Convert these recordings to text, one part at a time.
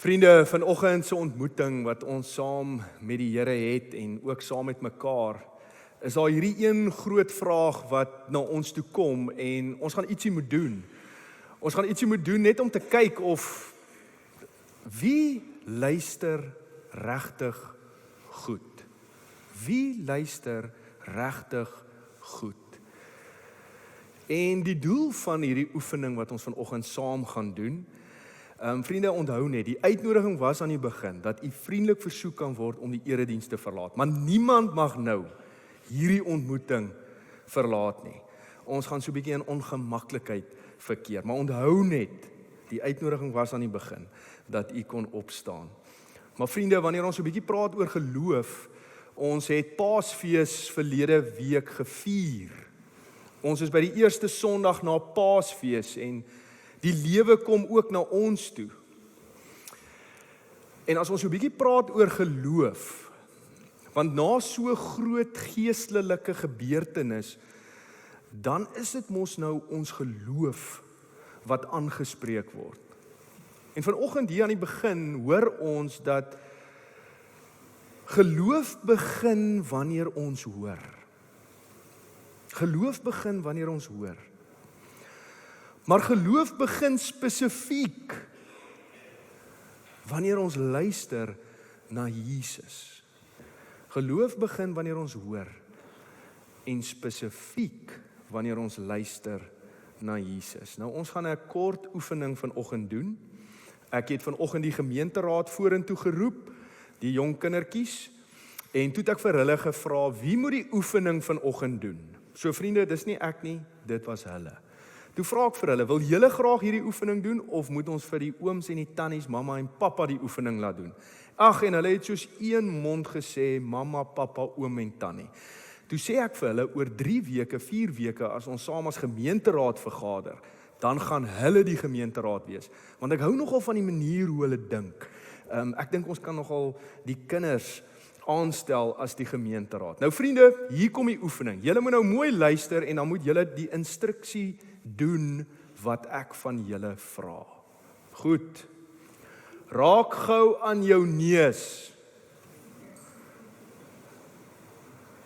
Vriende, vanoggend se ontmoeting wat ons saam met die Here het en ook saam met mekaar, is daar hierdie een groot vraag wat na ons toe kom en ons gaan ietsie moet doen. Ons gaan ietsie moet doen net om te kyk of wie luister regtig goed? Wie luister regtig goed? En die doel van hierdie oefening wat ons vanoggend saam gaan doen, vriende, onthou net, die uitnodiging was aan die begin, dat u vriendelik versoek kan word om die erediens te verlaat. Maar niemand mag nou hierdie ontmoeting verlaat nie. Ons gaan so 'n bietjie in ongemaklikheid verkeer. Maar onthou net, die uitnodiging was aan die begin, dat u kon opstaan. Maar vriende, wanneer ons so 'n bietjie praat oor geloof, ons het Paasfees verlede week gevier. Ons is by die eerste Sondag na Paasfees en die lewe kom ook na ons toe. En as ons so 'n bietjie praat oor geloof, want na so groot geestelike gebeurtenis, dan is dit mos nou ons geloof wat aangespreek word. En vanoggend hier aan die begin hoor ons dat geloof begin wanneer ons hoor. Geloof begin wanneer ons hoor. Maar geloof begin spesifiek wanneer ons luister na Jesus. Geloof begin wanneer ons hoor en spesifiek wanneer ons luister na Jesus. Nou ons gaan 'n kort oefening vanoggend doen. Ek het vanoggend die gemeenteraad vorentoe geroep, die jong kindertjies, en toe het ek vir hulle gevra, wie moet die oefening vanoggend doen? So vriende, dis nie ek nie, dit was hulle. Toe vra ek vir hulle, wil julle graag hierdie oefening doen, of moet ons vir die ooms en die tannies, mamma en pappa die oefening laat doen? Ag, en hulle het soos een mond gesê, mamma, pappa, oom en tannie. Toe sê ek vir hulle, oor 3 weke, 4 weke, as ons saam as gemeenteraad vergader, dan gaan hulle die gemeenteraad wees. Want ek hou nogal van die manier hoe hulle dink. Ek dink ons kan nogal die kinders aanstel as die gemeenteraad. Nou vriende, hier kom die oefening. Julle moet nou mooi luister en dan moet julle die instruksie doen wat ek van julle vra. Goed. Raak gou aan jou neus.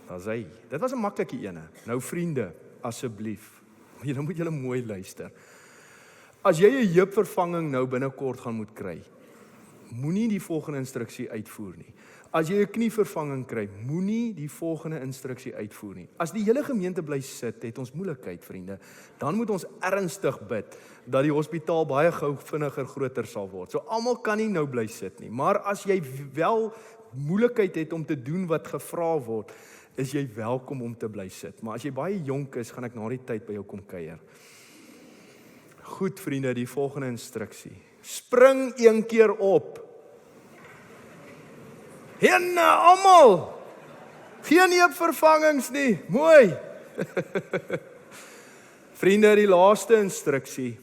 Daar's hy. Dit was 'n maklike ene. Nou vriende, asseblief. Julle moet julle mooi luister. As jy 'n heupvervanging nou binnekort gaan moet kry, moenie die volgende instruksie uitvoer nie. As jy 'n knievervanging kry, moenie die volgende instruksie uitvoer nie. As die hele gemeente bly sit, het ons moeilikheid, vriende. Dan moet ons ernstig bid dat die hospitaal baie gou vinniger groter sal word. So almal kan nie nou bly sit nie. Maar as jy wel moeilikheid het om te doen wat gevra word, is jy welkom om te bly sit. Maar as jy baie jonk is, gaan ek na die tyd by jou kom kuier. Goed, vriende, die volgende instruksie. Spring een keer op. Henne, almal. Geen heupvervangings nie. Mooi. Vriende, die laaste instruksie.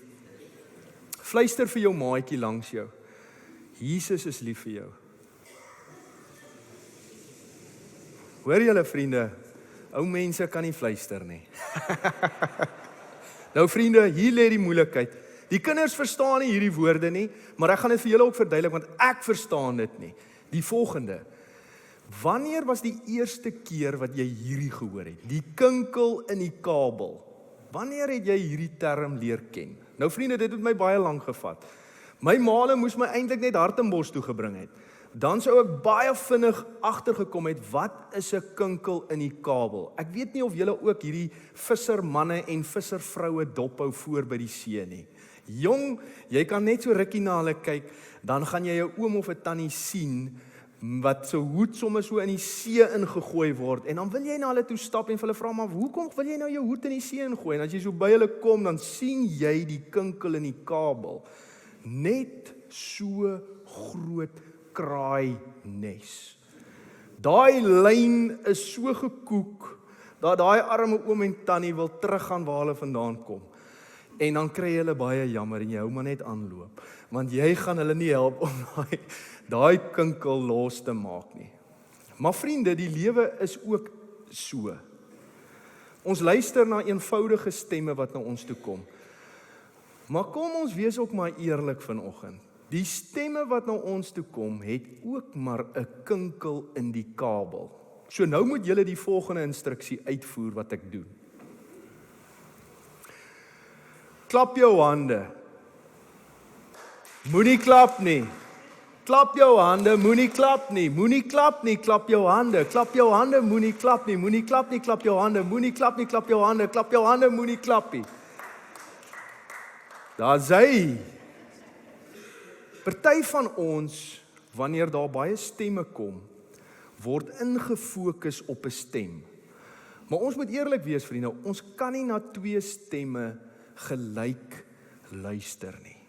Fluister vir jou maatjie langs jou. Jesus is lief vir jou. Hoor julle vriende, ou mense kan nie fluister nie. Nou vriende, hier lê die moeilikheid. Die kinders verstaan nie hierdie woorde nie, maar ek gaan dit vir julle ook verduidelik, want ek verstaan dit nie. Die volgende. Wanneer was die eerste keer wat jy hierdie gehoor het? Die kinkel in die kabel. Wanneer het jy hierdie term leer ken? Nou vriende, dit het my baie lank gevat. My maale moes my eintlik net Hartenbos toe gebring het. Dan sou ek baie vinnig agtergekom het, wat is 'n kinkel in die kabel? Ek weet nie of julle ook hierdie vissermanne en visservroue dophou voor by die see nie. Jong, jy kan net so rukkie na hulle kyk, dan gaan jy 'n oom of 'n tannie sien, wat so hoed sommer so in die see ingegooi word, en dan wil jy na hulle toe stap en vir hulle vra, maar hoekom wil jy nou jou hoed in die see ingooi? En as jy so by hulle kom, dan sien jy die kinkel in die kabel. Net so groot kraaines. Daai lyn is so gekoek, dat daai arme oom en tannie wil teruggaan waar hulle vandaan kom. En dan kry hulle baie jammer en jy hou maar net aanloop, want jy gaan hulle nie help om daai kinkel los te maak nie. Maar vriende, die lewe is ook so. Ons luister na eenvoudige stemme wat na ons toe kom. Maar kom ons wees ook maar eerlik vanoggend. Die stemme wat na ons toe kom, het ook maar 'n kinkel in die kabel. So nou moet julle die volgende instruksie uitvoer wat ek doen. Klap jou hande. Moenie klap nie. Klap jou hande, moenie klap nie. Moenie klap nie, klap jou hande. Klap jou hande, moenie klap nie. Moenie klap nie, klap jou hande. Moenie klap nie, klap jou hande. Klap jou hande, moenie klap nie. Daar's hy. Party van ons, wanneer daar baie stemme kom, word ingefokus op 'n stem. Maar ons moet eerlik wees, vriende, ons kan nie na twee stemme gelyk luister nie.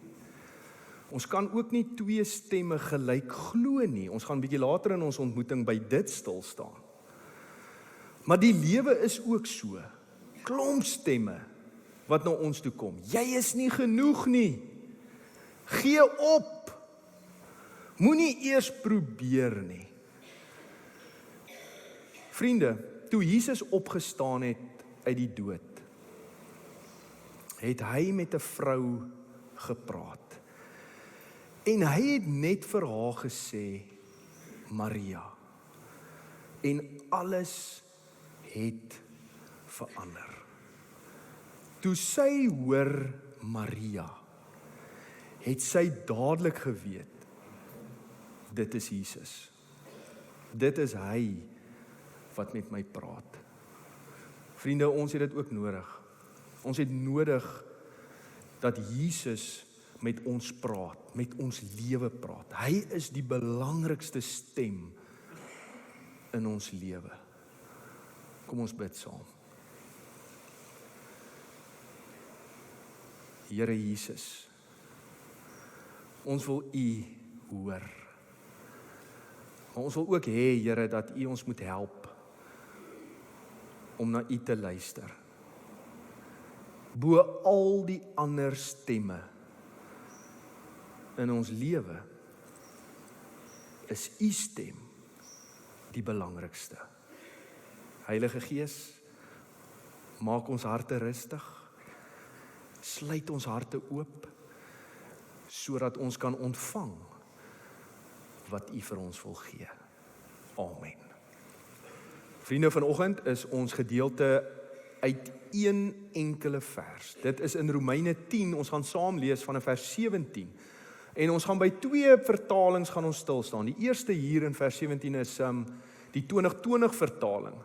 Ons kan ook nie twee stemme gelyk glo nie. Ons gaan 'n bietjie later in ons ontmoeting by dit stil staan. Maar die lewe is ook so. Klomp stemme wat na ons toe kom. Jy is nie genoeg nie. Gee op. Moenie eers probeer nie. Vriende, toe Jesus opgestaan het uit die dood, het hy met 'n vrou gepraat. En hy het net vir haar gesê, Maria. En alles het verander. Toe sy hoor Maria, het sy dadelik geweet, dit is Jesus. Dit is hy wat met my praat. Vriende, ons het dit ook nodig. Ons het nodig dat Jesus met ons praat, met ons lewe praat. Hy is die belangrikste stem in ons lewe. Kom ons bid saam. Here Jesus, ons wil U hoor. Maar ons wil ook hê, Here, dat U ons moet help om na U te luister. Bo al die ander stemme in ons lewe is U stem die belangrikste. Heilige Gees, maak ons harte rustig, sluit ons harte oop, sodat ons kan ontvang wat U vir ons wil gee. Amen. Vriende, vanoggend is ons gedeelte uit een enkele vers. Dit is in Romeine 10, ons gaan saam lees van vers 17. En ons gaan by twee vertalings gaan ons stil staan. Die eerste hier in vers 17 is die 2020 vertaling.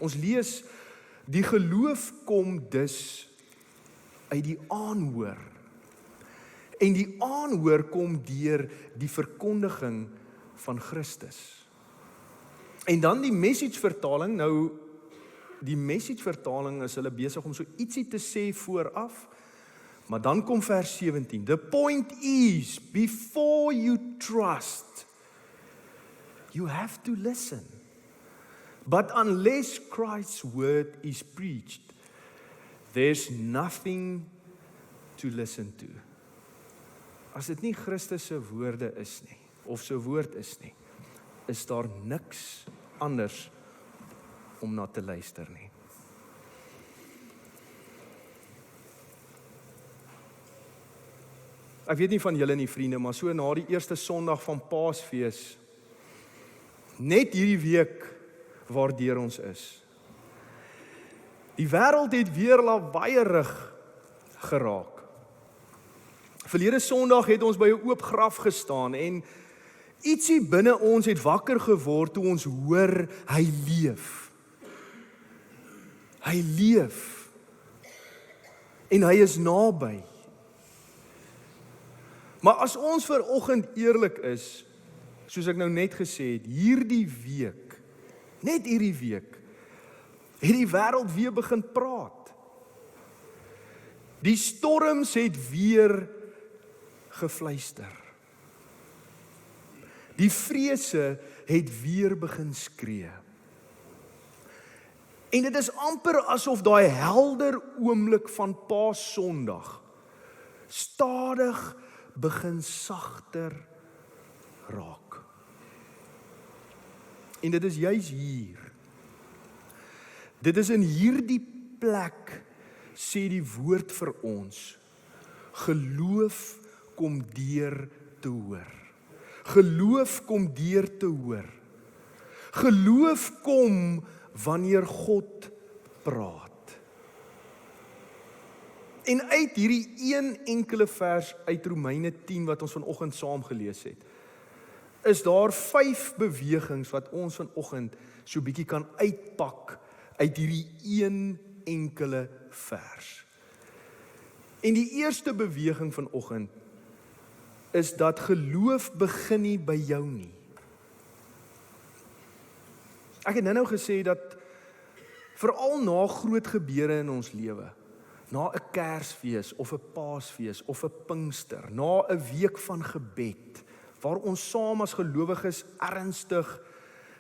Ons lees, die geloof kom dus uit die aanhoor. En die aanhoor kom deur die verkondiging van Christus. En dan die Message vertaling, nou die Message vertaling is hulle besig om so ietsie te sê vooraf, maar dan kom vers 17. The point is, before you trust, you have to listen. But unless Christ's word is preached, there's nothing to listen to. As dit nie Christus se woorde is nie, of sy woord is nie, is daar niks anders om na te luister nie. Ek weet nie van julle nie, vriende, maar so na die eerste Sondag van Paasfees, net hierdie week waardeur ons is. Die wêreld het weer lawaaiig geraak. Verlede Sondag het ons by 'n oop graf gestaan en ietsie binne ons het wakker geword toe ons hoor hy leef. Hy leef. En hy is naby. Maar as ons vanoggend eerlik is, soos ek nou net gesê het, hierdie week, net hierdie week, het die wêreld weer begin praat. Die storms het weer gefluister. Die vrese het weer begin skree. En dit is amper asof daai helder oomblik van Paas-Sondag stadig begin sagter raak. En dit is juis hier. Dit is in hierdie plek, sê die woord vir ons, geloof kom deur te hoor. Geloof kom deur te hoor. Geloof kom wanneer God praat. En uit hierdie een enkele vers uit Romeine 10 wat ons vanoggend saam gelees het, is daar 5 bewegings wat ons vanoggend so bietjie kan uitpak uit hierdie een enkele vers. En die eerste beweging vanoggend is dat geloof begin nie by jou nie. Ek het nou gesê dat veral na groot gebeure in ons lewe, na 'n Kersfees of 'n Paasfees of 'n Pinkster, na 'n week van gebed, waar ons saam as gelowiges ernstig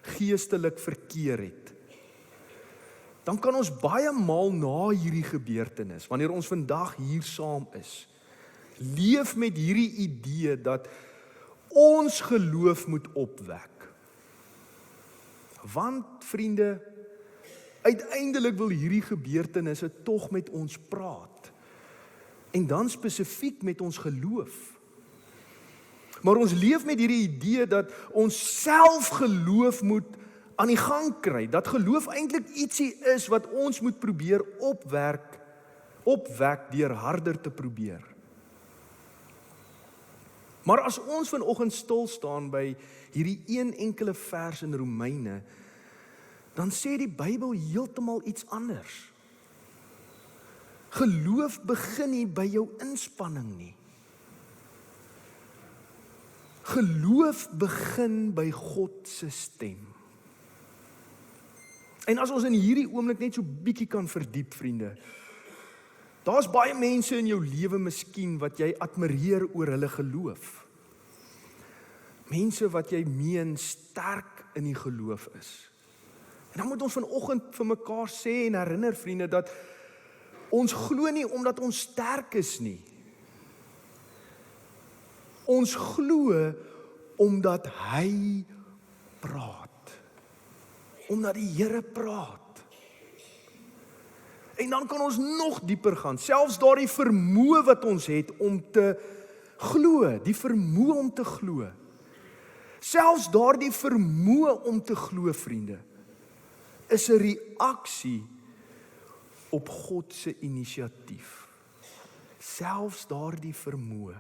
geestelik verkeer het, dan kan ons baie maal na hierdie gebeurtenis, wanneer ons vandag hier saam is, leef met hierdie idee dat ons geloof moet opwek. Want vriende, uiteindelik wil hierdie gebeurtenisse tog met ons praat. En dan spesifiek met ons geloof. Maar ons leef met hierdie idee dat ons self geloof moet aan die gang kry. Dat geloof eintlik ietsie is wat ons moet probeer opwek deur harder te probeer. Maar as ons vanoggend stil staan by hierdie een enkele vers in Romeine, dan sê die Bybel heeltemal iets anders. Geloof begin nie by jou inspanning nie. Geloof begin by God se stem. En as ons in hierdie oomblik net so bietjie kan verdiep, vriende, daar's baie mense in jou lewe miskien wat jy admireer oor hulle geloof. Mense wat jy meen sterk in die geloof is. En dan moet ons vanoggend vir mekaar sê en herinner, vriende, dat ons glo nie omdat ons sterk is nie. Ons glo omdat hy praat. Omdat die Here praat. En dan kan ons nog dieper gaan. Selfs daardie vermoë wat ons het om te glo, die vermoë om te glo. Selfs daardie vermoë om te glo, vriende, is 'n reaksie op God se inisiatief. Selfs daardie vermoë.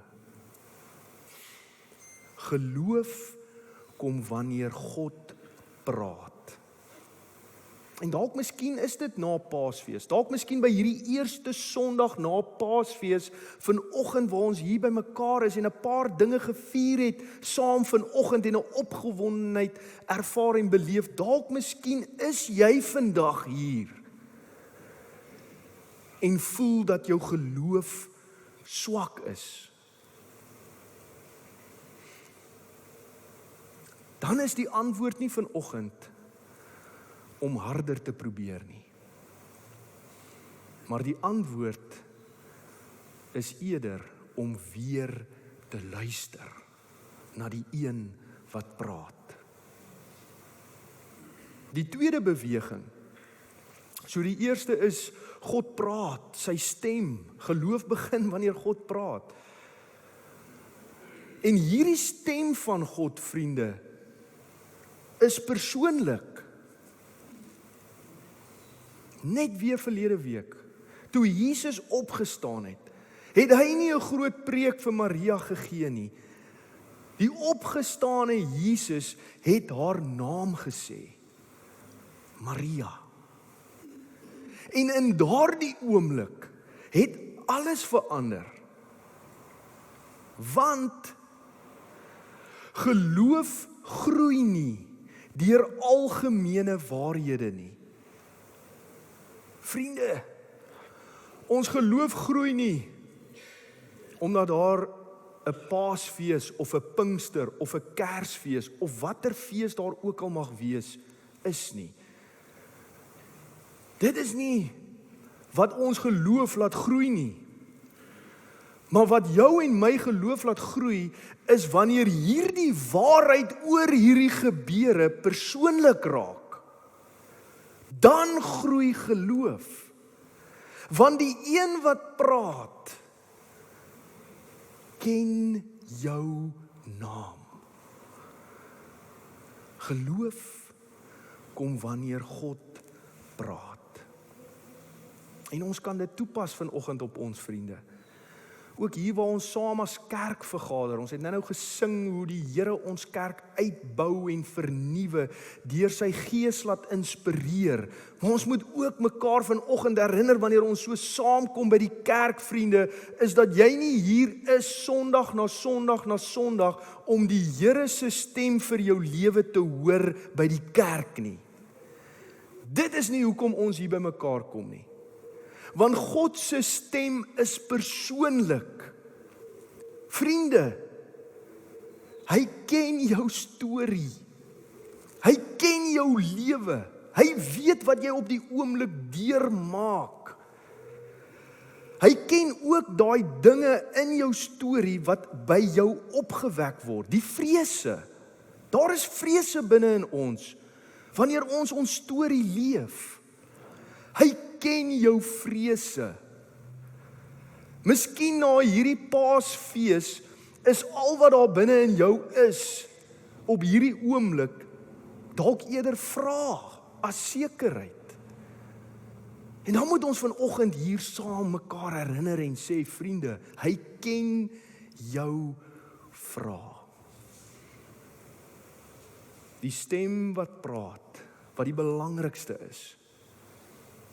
Geloof kom wanneer God praat. En dalk miskien is dit na Paasfees. Dalk miskien by hierdie eerste Sondag na Paasfees vanoggend waar ons hier by mekaar is en 'n paar dinge gevier het saam vanoggend en 'n opgewondenheid ervaar en beleef. Dalk miskien is jy vandag hier en voel dat jou geloof swak is. Dan is die antwoord nie vanoggend om harder te probeer nie. Maar die antwoord is eerder om weer te luister na die een wat praat. Die tweede beweging. So die eerste is God praat, sy stem. Geloof begin wanneer God praat. En hierdie stem van God, vriende, is persoonlik. Net weer verlede week, toe Jesus opgestaan het, het hy nie 'n groot preek vir Maria gegee nie. Die opgestane Jesus het haar naam gesê, Maria. En in daardie oomblik het alles verander. Want geloof groei nie deur algemene waarhede nie. Vriende, ons geloof groei nie omdat daar 'n Paasfees of 'n Pinkster of 'n Kersfees of watter fees daar ook al mag wees is nie. Dit is nie wat ons geloof laat groei nie. Maar wat jou en my geloof laat groei is wanneer hierdie waarheid oor hierdie gebeure persoonlik raak. Dan groei geloof. Want die een wat praat, ken jou naam. Geloof kom wanneer God praat. En ons kan dit toepas vanoggend op ons vriende. Ook hier waar ons saam as kerk vergader, ons het nou gesing hoe die Here ons kerk uitbou en vernuwe, deur sy gees laat inspireer. Maar ons moet ook mekaar vanoggend herinner wanneer ons so saamkom by die kerk, vriende, is dat jy nie hier is Sondag na Sondag na Sondag om die Here se stem vir jou lewe te hoor by die kerk nie. Dit is nie hoekom ons hier by mekaar kom nie. Want God se stem is persoonlik. Vriende, hy ken jou storie. Hy ken jou lewe. Hy weet wat jy op die oomblik deurmaak. Hy ken ook daai dinge in jou storie wat by jou opgewek word. Die vrese. Daar is vrese binne in ons wanneer ons storie leef. Hy ken jou vrese. Miskien na hierdie Paasfees is al wat daar binne in jou is op hierdie oomblik dalk eerder vraag as sekerheid. En dan moet ons vanoggend hier saam mekaar herinner en sê, vriende, hy ken jou vraag. Die stem wat praat, wat die belangrikste is,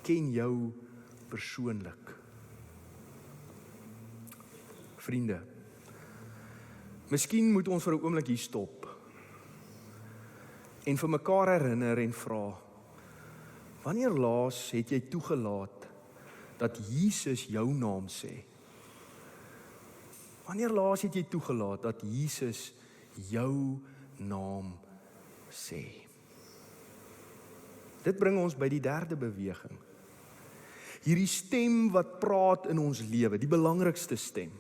ken jou persoonlik. Vriende, miskien moet ons vir 'n oomblik hier stop en vir mekaar herinner en vra, wanneer laas het jy toegelaat dat Jesus jou naam sê? Wanneer laas het jy toegelaat dat Jesus jou naam sê? Dit bring ons by die derde beweging. Hierdie stem wat praat in ons lewe, die belangrikste stem,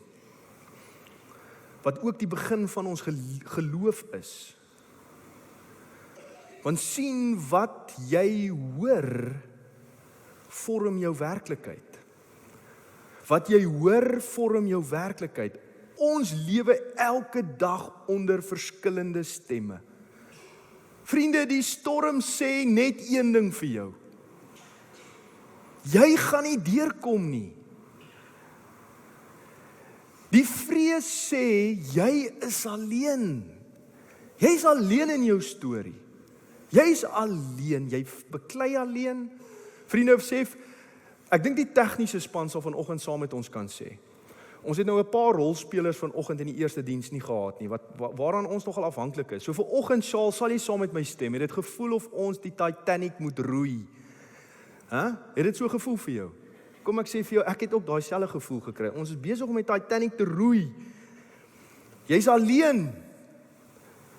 wat ook die begin van ons geloof is. Want sien wat jy hoor, vorm jou werklikheid. Wat jy hoor, vorm jou werklikheid. Ons lewe elke dag onder verskillende stemme. Vriende, die storm sê net een ding vir jou. Jy gaan nie deurkom nie. Die vrees sê, jy is alleen. Jy is alleen in jou storie. Jy is alleen, jy beklei alleen. Vriende, besef, ek dink die tegniese span sal vanoggend saam met ons kan sê. Ons het nou 'n paar rolspelers vanoggend in die eerste diens nie gehad nie, waaraan ons nogal afhanklik is. So vanoggend sal jy saam met my stem. Het dit gevoel of ons die Titanic moet roei? Het dit so gevoel vir jou? Kom ek sê vir jou, ek het ook daai selfde gevoel gekry. Ons is besig om die Titanic te roei. Jy's alleen.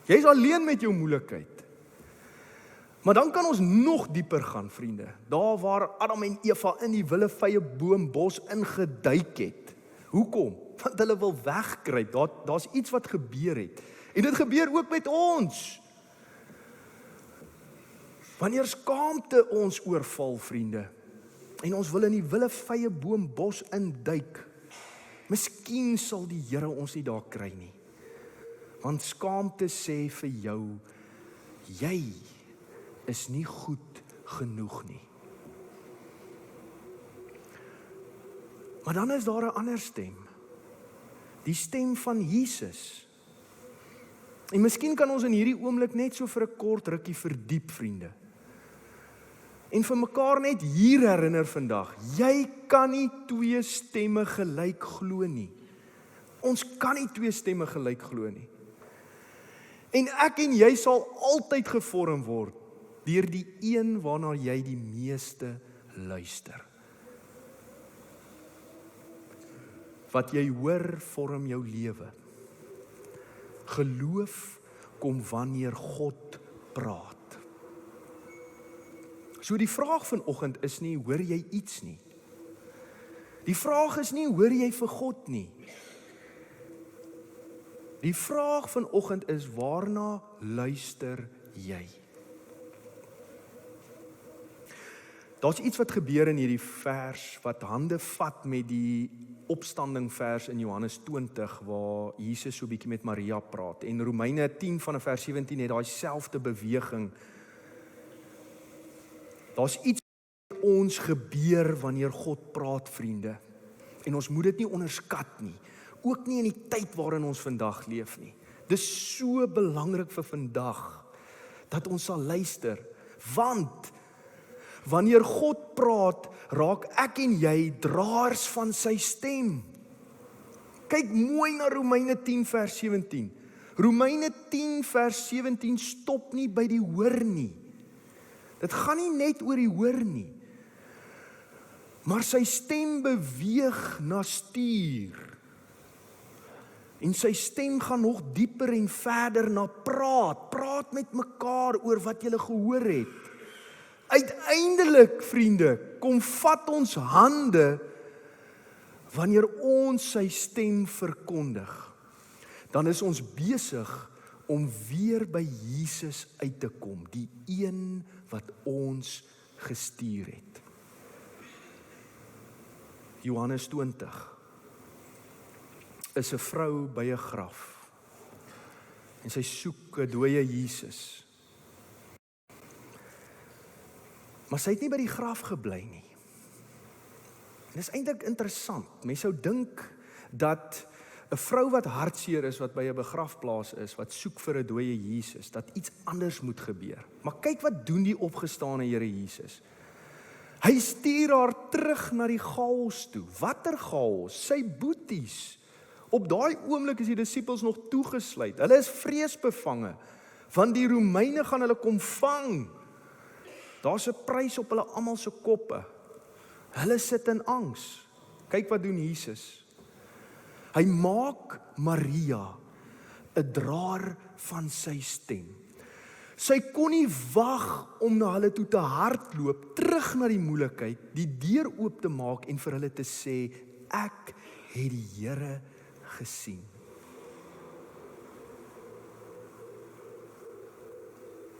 Jy's alleen met jou moeilikheid. Maar dan kan ons nog dieper gaan, vriende. Daar waar Adam en Eva in die willevye boombos ingeduik het. Hoekom? Want hulle wil wegkruip. Daar's iets wat gebeur het. En dit gebeur ook met ons. Wanneer skaamte ons oorval, vriende, en ons wil in die willevye boombos induik, miskien sal die Here ons nie daar kry nie. Want skaamte sê vir jou, jy is nie goed genoeg nie. Maar dan is daar 'n ander stem. Die stem van Jesus. En miskien kan ons in hierdie oomblik net so vir 'n kort rukkie verdiep, vriende. En vir mekaar net hier herinner vandag, jy kan nie twee stemme gelyk glo nie. Ons kan nie twee stemme gelyk glo nie. En ek en jy sal altyd gevorm word deur die een waarna jy die meeste luister. Wat jy hoor, vorm jou lewe. Geloof kom wanneer God praat. So die vraag vanoggend is nie, hoor jy iets nie? Die vraag is nie, hoor jy vir God nie? Die vraag vanoggend is, waarna luister jy? Daar's iets wat gebeur in hierdie vers wat hande vat met die opstanding vers in Johannes 20 waar Jesus so 'n bietjie met Maria praat en Romeine 10 vanaf vers 17 het daai selfde beweging. Daar's iets wat ons gebeur wanneer God praat, vriende. En ons moet dit nie onderskat nie. Ook nie in die tyd waarin ons vandag leef nie. Dis so belangrik vir vandag dat ons sal luister, want wanneer God praat, raak ek en jy draers van sy stem. Kyk mooi na Romeine 10 vers 17. Romeine 10 vers 17 stop nie by die hoor nie. Dit gaan nie net oor die hoor nie. Maar sy stem beweeg na stuur. En sy stem gaan nog dieper en verder na praat. Praat met mekaar oor wat jy gehoor het. Uiteindelik, vriende, kom vat ons hande wanneer ons sy stem verkondig. Dan is ons besig om weer by Jesus uit te kom, die een wat ons gestuur het. Johannes 20 is 'n vrou by 'n graf en sy soek 'n dooie Jesus. Maar sy het nie by die graf gebly nie. En dit is eintlik interessant. Mens sou dink dat 'n vrou wat hartseer is, wat by 'n begrafplaas is, wat soek vir 'n dooie Jesus, dat iets anders moet gebeur. Maar kyk wat doen die opgestane Here Jesus. Hy stuur haar terug na die chaos toe. Watter chaos? Sy boeties. Op daai oomblik is die disippels nog toegesluit. Hulle is vreesbevange, want die Romeine gaan hulle kom vang. Daar's 'n prys op hulle almal se koppe. Hulle sit in angs. Kyk wat doen Jesus. Hy maak Maria 'n draer van sy stem. Sy kon nie wag om na hulle toe te hardloop, terug na die moeilikheid, die deur oop te maak en vir hulle te sê, ek het die Here gesien.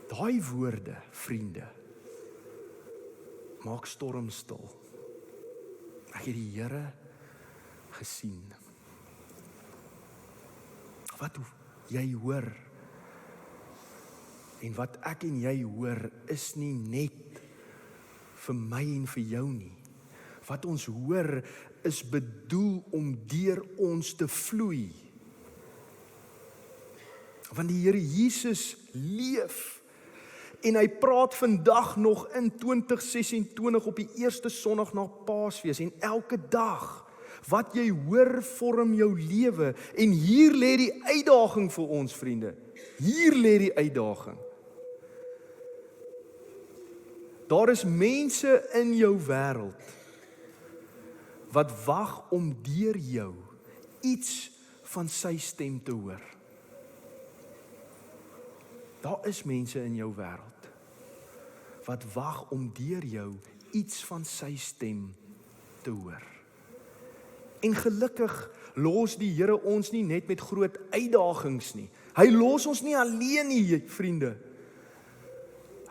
Daai woorde, vriende, maak storm stil. Ek het die Here gesien. Wat jy hoor en wat ek en jy hoor is nie net vir my en vir jou nie. Wat ons hoor is bedoel om deur ons te vloei. Want die Here Jesus leef en hy praat vandag nog in 2026 op die eerste Sondag na Paasfees en elke dag. Wat jy hoor vorm jou lewe en hier lê die uitdaging vir ons vriende. Hier lê die uitdaging. Daar is mense in jou wêreld wat wag om deur jou iets van sy stem te hoor. Daar is mense in jou wêreld wat wag om deur jou iets van sy stem te hoor. En gelukkig los die Here ons nie net met groot uitdagings nie. Hy los ons nie alleen nie, vriende.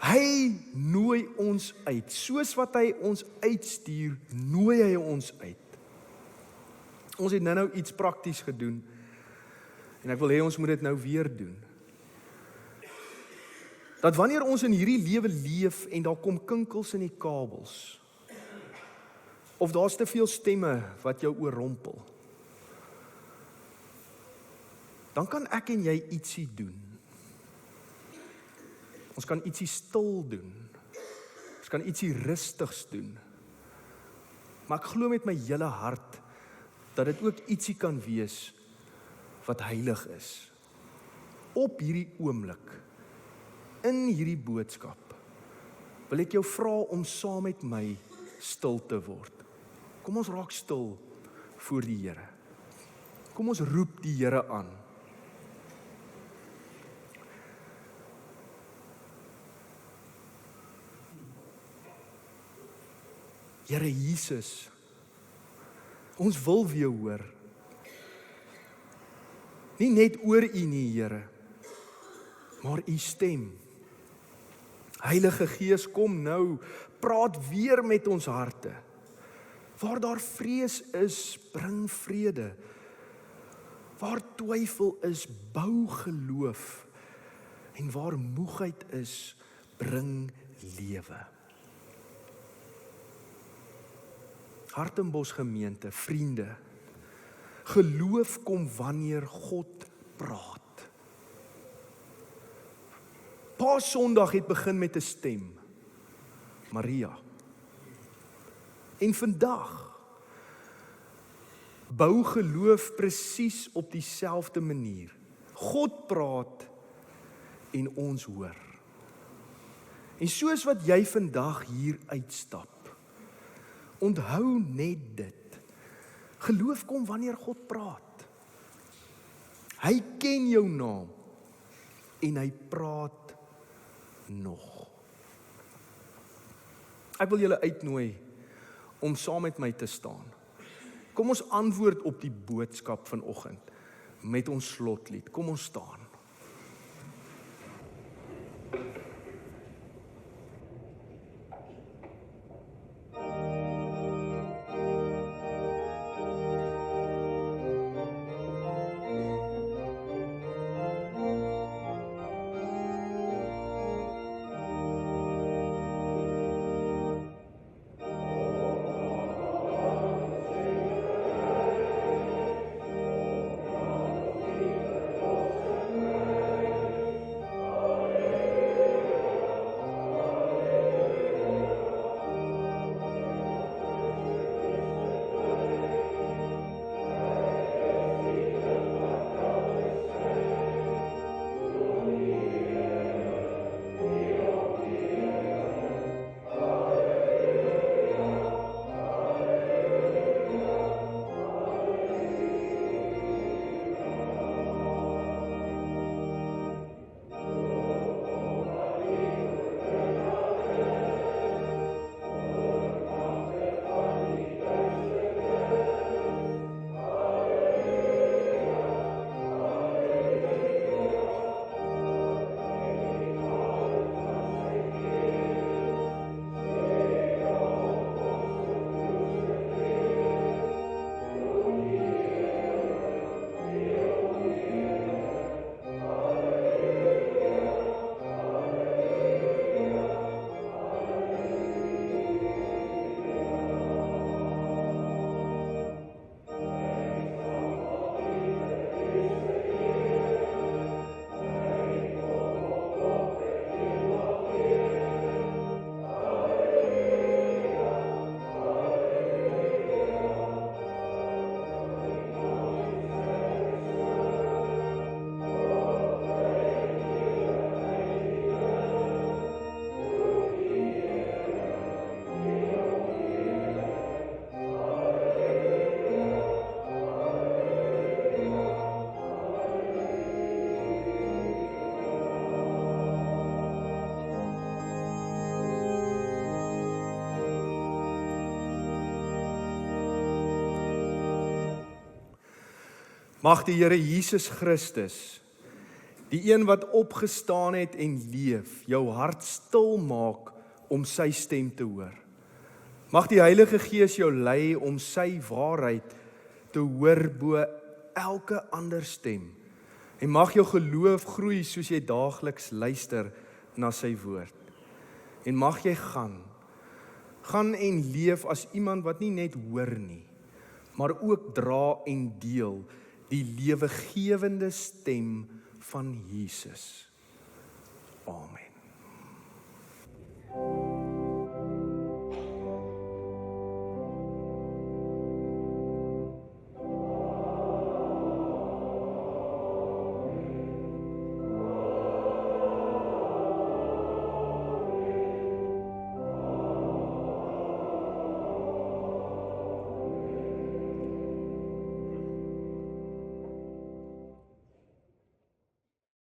Hy nooi ons uit. Soos wat hy ons uitstuur, nooi hy ons uit. Ons het nou iets prakties gedoen. En ek wil hê ons moet dit nou weer doen. Dat wanneer ons in hierdie lewe leef en daar kom kinkels in die kabels, of daar's te veel stemme wat jou oorrompel, dan kan ek en jy ietsie doen. Ons kan ietsie stil doen. Ons kan ietsie rustigs doen. Maar ek glo met my hele hart dat dit ook ietsie kan wees wat heilig is. Op hierdie oomblik, in hierdie boodskap, wil ek jou vra om saam met my stil te word. Kom ons raak stil voor die Here. Kom ons roep die Here aan. Here Jesus, ons wil weer hoor. Nie net oor U nie, Here, maar U stem. Heilige Gees, kom nou, praat weer met ons harte. Waar daar vrees is, bring vrede. Waar twyfel is, bou geloof. En waar moegheid is, bring lewe. Hartenbos gemeente, vriende, geloof kom wanneer God praat. Paasondag het begin met 'n stem, Maria. En vandag bou geloof presies op dieselfde manier. God praat en ons hoor. En soos wat jy vandag hier uitstap, onthou net dit. Geloof kom wanneer God praat. Hy ken jou naam en hy praat nog. Ek wil julle uitnooi om saam met my te staan. Kom ons antwoord op die boodskap vanoggend met ons slotlied. Kom ons staan. Mag die Here Jesus Christus, die een wat opgestaan het en leef, jou hart stil maak om sy stem te hoor. Mag die Heilige Gees jou lei om sy waarheid te hoor bo elke ander stem. En mag jou geloof groei soos jy daagliks luister na sy woord. En mag jy gaan en leef as iemand wat nie net hoor nie, maar ook dra en deel die lewegewende stem van Jesus. Amen.